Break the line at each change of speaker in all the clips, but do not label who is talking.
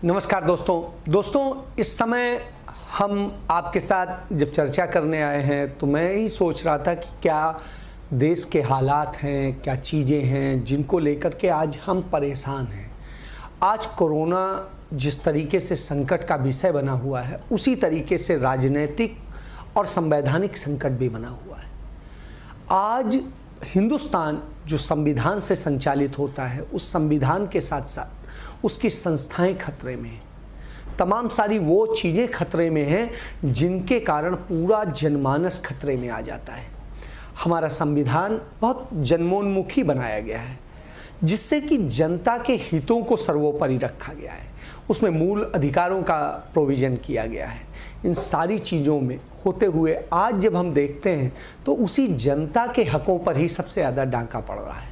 नमस्कार दोस्तों इस समय हम आपके साथ जब चर्चा करने आए हैं तो मैं ही सोच रहा था कि क्या देश के हालात हैं, क्या चीज़ें हैं जिनको लेकर के आज हम परेशान हैं। आज कोरोना जिस तरीके से संकट का विषय बना हुआ है, उसी तरीके से राजनीतिक और संवैधानिक संकट भी बना हुआ है। आज हिंदुस्तान जो संविधान से संचालित होता है, उस संविधान के साथ साथ उसकी संस्थाएं खतरे में हैं। तमाम सारी वो चीज़ें खतरे में हैं जिनके कारण पूरा जनमानस खतरे में आ जाता है। हमारा संविधान बहुत जनमोन्मुखी बनाया गया है, जिससे कि जनता के हितों को सर्वोपरि रखा गया है। उसमें मूल अधिकारों का प्रोविज़न किया गया है। इन सारी चीज़ों में होते हुए आज जब हम देखते हैं तो उसी जनता के हकों पर ही सबसे ज़्यादा डांका पड़ रहा है।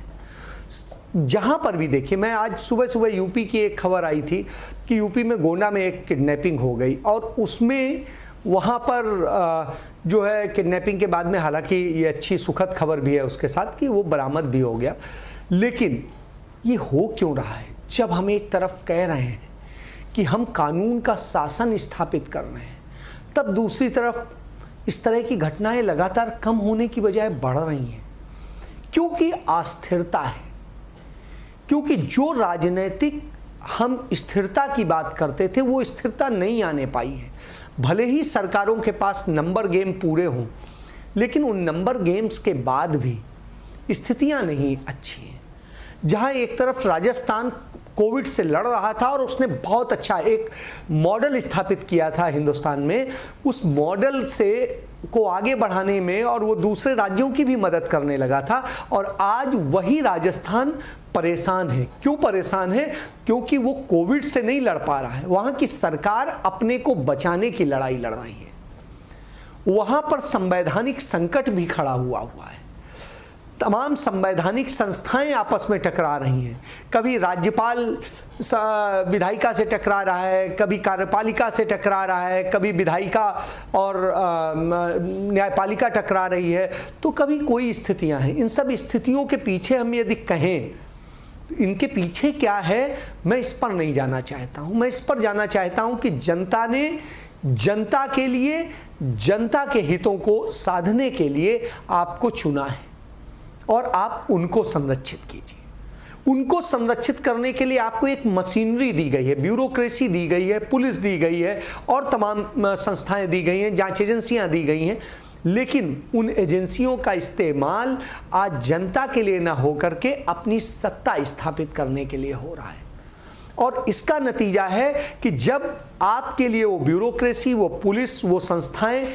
जहाँ पर भी देखिए, मैं आज सुबह यूपी की एक खबर आई थी कि यूपी में गोंडा में एक किडनैपिंग हो गई और उसमें वहाँ पर जो है किडनैपिंग के बाद में, हालांकि ये अच्छी सुखद खबर भी है उसके साथ कि वो बरामद भी हो गया, लेकिन ये हो क्यों रहा है? जब हम एक तरफ कह रहे हैं कि हम कानून का शासन स्थापित कर रहे हैं, तब दूसरी तरफ इस तरह की घटनाएं लगातार कम होने की बजाय बढ़ रही हैं, क्योंकि अस्थिरता है। क्योंकि जो राजनीतिक हम स्थिरता की बात करते थे, वो स्थिरता नहीं आने पाई है। भले ही सरकारों के पास नंबर गेम पूरे हों, लेकिन उन नंबर गेम्स के बाद भी स्थितियां नहीं अच्छी हैं। जहां एक तरफ राजस्थान कोविड से लड़ रहा था और उसने बहुत अच्छा एक मॉडल स्थापित किया था हिंदुस्तान में, उस मॉडल से को आगे बढ़ाने में और वो दूसरे राज्यों की भी मदद करने लगा था, और आज वही राजस्थान परेशान है। क्यों परेशान है? क्योंकि वो कोविड से नहीं लड़ पा रहा है। वहाँ की सरकार अपने को बचाने की लड़ाई लड़ रही है। वहाँ पर संवैधानिक संकट भी खड़ा हुआ है। तमाम संवैधानिक संस्थाएं आपस में टकरा रही हैं। कभी राज्यपाल विधायिका से टकरा रहा है, कभी कार्यपालिका से टकरा रहा है, कभी विधायिका और न्यायपालिका टकरा रही है, तो कभी कोई स्थितियां हैं। इन सब स्थितियों के पीछे हम यदि कहें इनके पीछे क्या है, मैं इस पर नहीं जाना चाहता हूं। मैं इस पर जाना चाहता हूं कि जनता ने जनता के लिए, जनता के हितों को साधने के लिए आपको चुना है और आप उनको संरक्षित कीजिए। उनको संरक्षित करने के लिए आपको एक मशीनरी दी गई है, ब्यूरोक्रेसी दी गई है, पुलिस दी गई है और तमाम संस्थाएं दी गई हैं, जांच एजेंसियां दी गई हैं, लेकिन उन एजेंसियों का इस्तेमाल आज जनता के लिए ना होकर के अपनी सत्ता स्थापित करने के लिए हो रहा है। और इसका नतीजा है कि जब आपके लिए वो ब्यूरोक्रेसी, वो पुलिस, वो संस्थाएं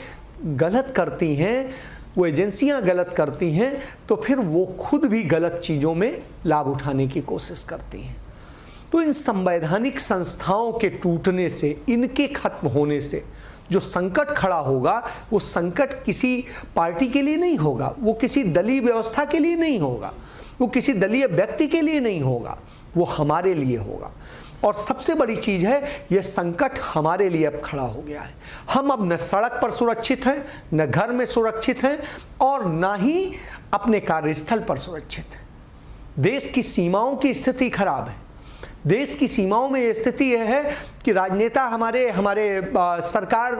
गलत करती हैं, वो एजेंसियां गलत करती हैं, तो फिर वो खुद भी गलत चीज़ों में लाभ उठाने की कोशिश करती हैं। तो इन संवैधानिक संस्थाओं के टूटने से, इनके खत्म होने से जो संकट खड़ा होगा, वो संकट किसी पार्टी के लिए नहीं होगा, वो किसी दलीय व्यवस्था के लिए नहीं होगा, वो किसी दलीय व्यक्ति के लिए नहीं होगा, वो हमारे लिए होगा। और सबसे बड़ी चीज़ है, यह संकट हमारे लिए अब खड़ा हो गया है। हम अब न सड़क पर सुरक्षित हैं, न घर में सुरक्षित हैं, और न ही अपने कार्यस्थल पर सुरक्षित हैं। देश की सीमाओं की स्थिति खराब है। देश की सीमाओं में ये स्थिति यह है कि राजनेता, हमारे सरकार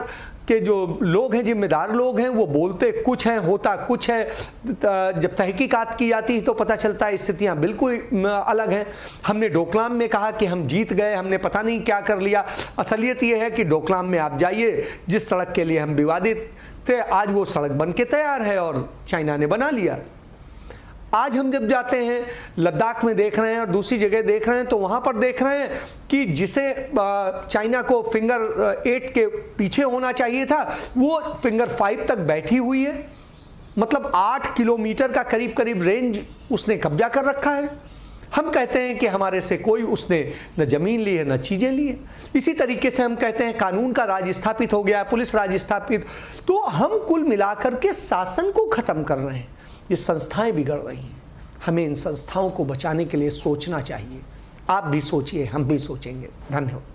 के जो लोग हैं, जिम्मेदार लोग हैं, वो बोलते कुछ हैं, होता कुछ है। जब तहकीकात की जाती है तो पता चलता है स्थितियां बिल्कुल अलग हैं। हमने डोकलाम में कहा कि हम जीत गए, हमने पता नहीं क्या कर लिया। असलियत ये है कि डोकलाम में आप जाइए, जिस सड़क के लिए हम विवादित थे, आज वो सड़क बन के तैयार है और चाइना ने बना लिया। आज हम जब जाते हैं, लद्दाख में देख रहे हैं और दूसरी जगह देख रहे हैं, तो वहाँ पर देख रहे हैं कि जिसे चाइना को फिंगर 8 के पीछे होना चाहिए था, वो फिंगर 5 तक बैठी हुई है। मतलब 8 किलोमीटर का करीब रेंज उसने कब्जा कर रखा है। हम कहते हैं कि हमारे से कोई उसने न जमीन ली है, न चीज़ें ली है। इसी तरीके से हम कहते हैं कानून का राज स्थापित हो गया है, पुलिस राज स्थापित। तो हम कुल मिलाकर के शासन को ख़त्म कर रहे हैं। ये संस्थाएं बिगड़ रही हैं। हमें इन संस्थाओं को बचाने के लिए सोचना चाहिए। आप भी सोचिए, हम भी सोचेंगे। धन्यवाद।